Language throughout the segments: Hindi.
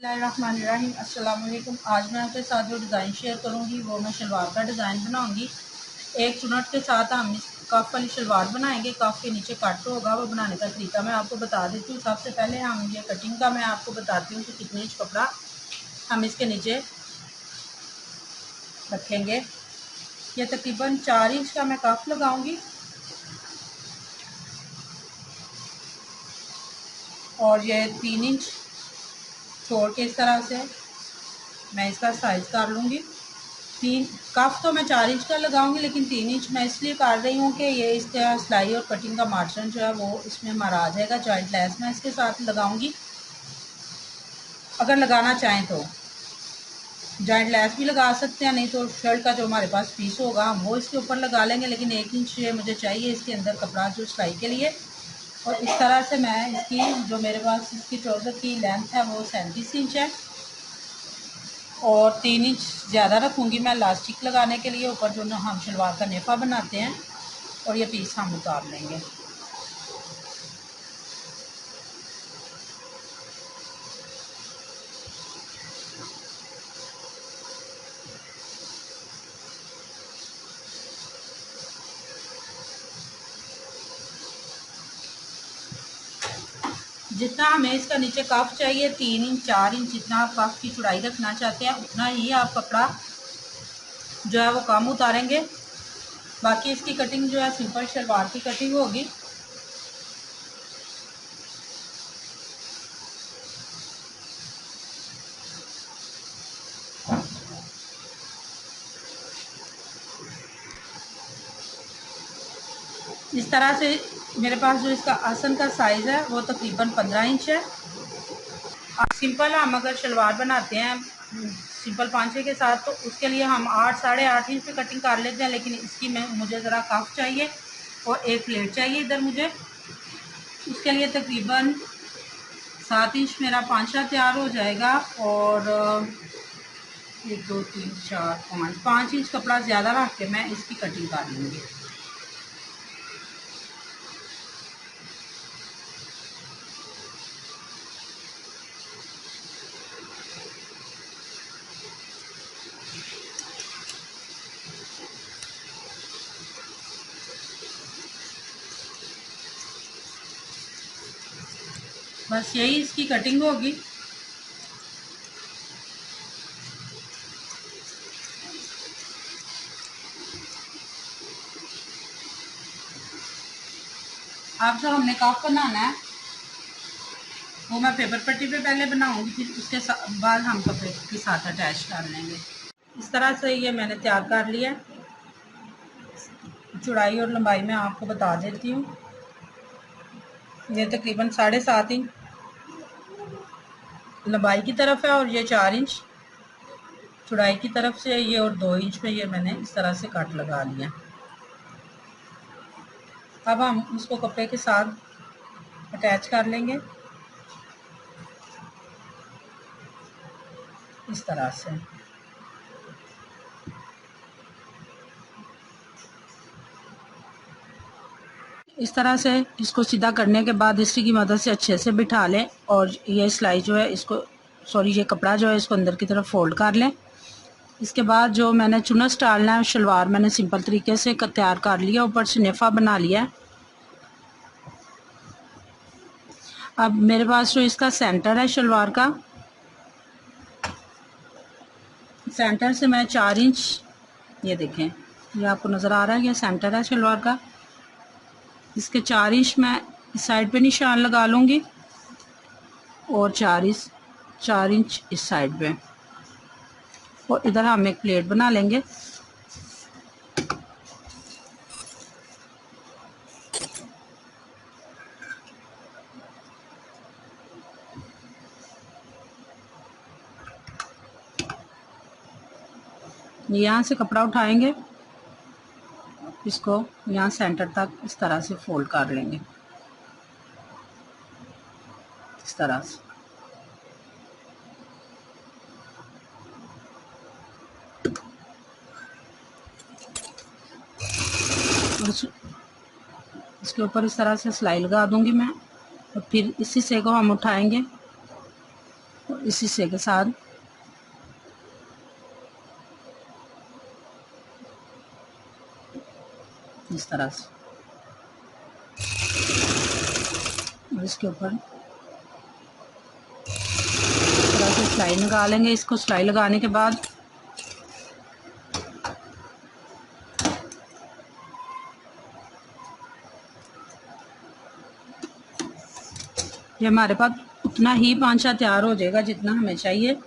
बिस्मिल्लाहिर्रहमानिर्रहीम। अस्सलाम वालेकुम। आज मैं आपके साथ जो डिज़ाइन शेयर करूंगी वो मैं शलवार का डिज़ाइन बनाऊंगी। एक चुनट के साथ हम इस कफ वाली शलवार बनाएंगे। कफ के नीचे कट होगा, वो बनाने का तरीका मैं आपको बता देती हूँ। सबसे पहले हम ये कटिंग का मैं आपको बताती हूँ कि कितने इंच कपड़ा हम इसके नीचे रखेंगे। ये तकरीबन 4 इंच का मैं कफ लगाऊंगी और ये 3 इंच छोड़ के इस तरह से मैं इसका साइज़ कर लूँगी। 3 कफ तो मैं 4 इंच का लगाऊंगी, लेकिन 3 इंच मैं इसलिए कर रही हूँ कि ये इसका सिलाई और कटिंग का मार्जिन जो है वो इसमें हमारा आ जाएगा। जॉइंट लेस मैं इसके साथ लगाऊंगी, अगर लगाना चाहें तो जॉइंट लेस भी लगा सकते हैं, नहीं तो शर्ट का जो हमारे पास पीस होगा हम वो इसके ऊपर लगा लेंगे। लेकिन 1 इंच मुझे चाहिए इसके अंदर कपड़ा जो सिलाई के लिए। और इस तरह से मैं इसकी जो मेरे पास इसकी ट्राउज़र की लेंथ है वो 37 इंच है और 3 इंच ज़्यादा रखूँगी मैं लास्टिक लगाने के लिए ऊपर, जो हम शलवार का नेफा बनाते हैं। और ये पीस हम उतार लेंगे। जितना हमें इसका नीचे कफ चाहिए 3 इंच 4 इंच, जितना आप कफ की चौड़ाई रखना चाहते हैं उतना ही आप कपड़ा जो है वो कम उतारेंगे। बाकी इसकी कटिंग जो है सिंपल शलवार की कटिंग होगी। इस तरह से मेरे पास जो इसका आसन का साइज़ है वो तकरीबन 15 इंच है। सिंपल हम अगर शलवार बनाते हैं सिंपल पांचे के साथ तो उसके लिए हम 8 साढ़े 8 इंच पे कटिंग कर लेते हैं, लेकिन इसकी मुझे ज़रा कफ चाहिए और एक प्लेट चाहिए इधर मुझे। उसके लिए तकरीबन 7 इंच मेरा पांचा तैयार हो जाएगा और 1 2 3 4 5 इंच कपड़ा ज़्यादा रख के मैं इसकी कटिंग कर लूँगी। बस यही इसकी कटिंग होगी। अब जो हमने कफ बनाना है वो मैं पेपर पट्टी पे पहले बनाऊंगी, फिर उसके बाद हम कपड़े के साथ अटैच कर लेंगे। इस तरह से ये मैंने तैयार कर लिया। चौड़ाई और लंबाई मैं आपको बता देती हूँ। ये तकरीबन 7.5 इंच लंबाई की तरफ है और ये 4 इंच चौड़ाई की तरफ से ये, और 2 इंच पे ये मैंने इस तरह से कट लगा लिया। अब हम उसको कपड़े के साथ अटैच कर लेंगे इस तरह से। इस तरह से इसको सीधा करने के बाद इसी की मदद से अच्छे से बिठा लें और ये सिलाई जो है इसको ये कपड़ा जो है इसको अंदर की तरफ फोल्ड कर लें। इसके बाद जो मैंने चुनस डालना है शलवार मैंने सिंपल तरीके से तैयार कर लिया, ऊपर से नेफा बना लिया है। अब मेरे पास जो इसका सेंटर है शलवार का, सेंटर से मैं 4 इंच, ये देखें ये आपको नज़र आ रहा है, ये सेंटर है शलवार का। इसके 4 इंच मैं इस साइड पे निशान लगा लूँगी और 4 इंच इस साइड पे, और इधर हम एक प्लेट बना लेंगे। यहाँ से कपड़ा उठाएंगे, इसको यहाँ सेंटर तक इस तरह से फोल्ड कर लेंगे इस तरह से। इसके ऊपर इस तरह से सिलाई लगा दूंगी मैं, और फिर इसी से को हम उठाएंगे और इस हिस्से के साथ इस तरह से, और इसके ऊपर इस तरह से सिलाई लगा लेंगे। इसको सिलाई लगाने के बाद ये हमारे पास उतना ही पांचा तैयार हो जाएगा जितना हमें चाहिए।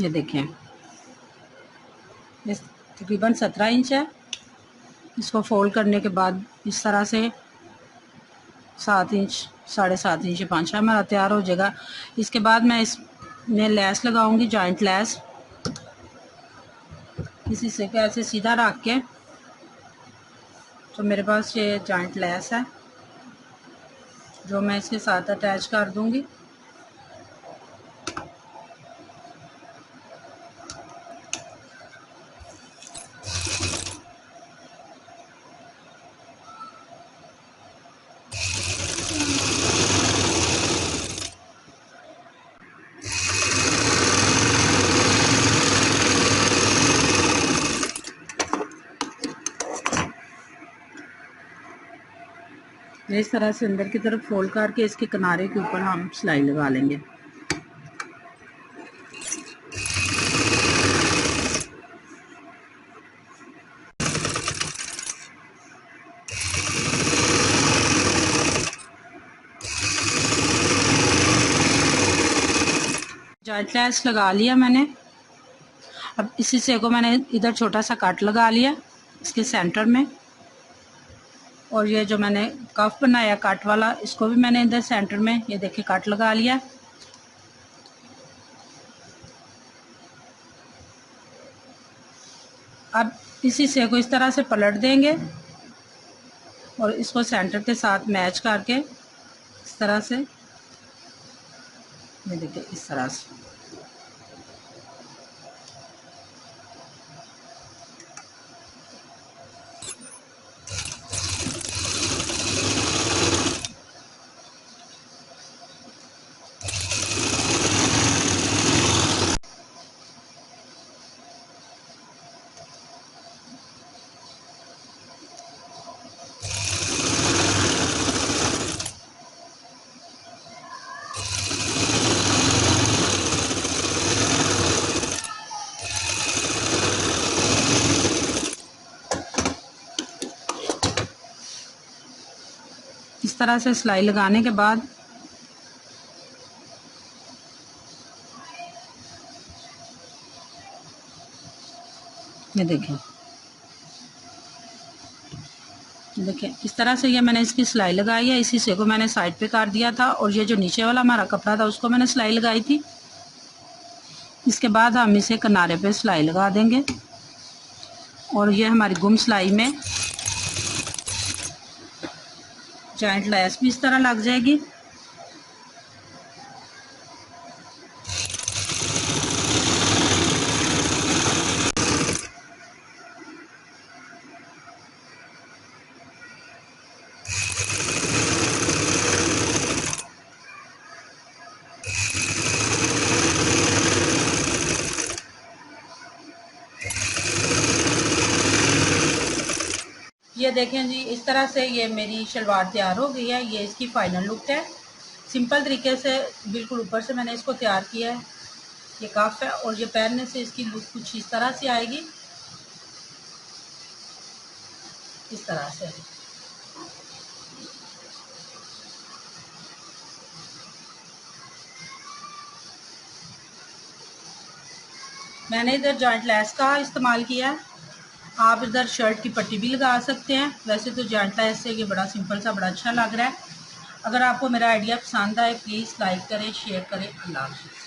ये देखें, ये तकरीबन 17 इंच है। इसको फोल्ड करने के बाद इस तरह से 7 इंच 7.5 इंच पांचा हमारा तैयार हो जाएगा। इसके बाद मैं इसमें लेस लगाऊंगी, जॉइंट लेस। इस हिस्से को ऐसे सीधा रख के, तो मेरे पास ये जॉइंट लेस है जो मैं इसके साथ अटैच कर दूंगी। इस तरह से अंदर की तरफ फोल्ड करके इसके किनारे के ऊपर हम सिलाई लगा लेंगे। जॉइंट लेस लगा लिया मैंने। अब इसी से को मैंने इधर छोटा सा कट लगा लिया इसके सेंटर में, और ये जो मैंने कफ बनाया कट वाला, इसको भी मैंने इधर सेंटर में ये देखिए कट लगा लिया। अब इसी से को इस तरह से पलट देंगे और इसको सेंटर के साथ मैच करके इस तरह से, ये देखिए इस तरह से। इस तरह से सिलाई लगाने के बाद ये देखें, देखिए इस तरह से ये मैंने इसकी सिलाई लगाई है। इसी से को मैंने साइड पे कर दिया था, और ये जो नीचे वाला हमारा कपड़ा था उसको मैंने सिलाई लगाई थी। इसके बाद हम इसे किनारे पे सिलाई लगा देंगे, और ये हमारी गुम सिलाई में जॉइंट लेस भी इस तरह लग जाएगी। ये देखें जी, इस तरह से ये मेरी शलवार तैयार हो गई है। ये इसकी फाइनल लुक है। सिंपल तरीके से बिल्कुल ऊपर से मैंने इसको तैयार किया है। ये कफ है, और ये पहनने से इसकी लुक कुछ इस तरह से आएगी, इस तरह से। मैंने इधर जॉइंट लेस का इस्तेमाल किया है। आप इधर शर्ट की पट्टी भी लगा सकते हैं। वैसे तो जॉइंट लेस से ये बड़ा सिंपल सा बड़ा अच्छा लग रहा है। अगर आपको मेरा आइडिया पसंद आए प्लीज़ लाइक करें, शेयर करें। अल्लाह हाफ़िज़।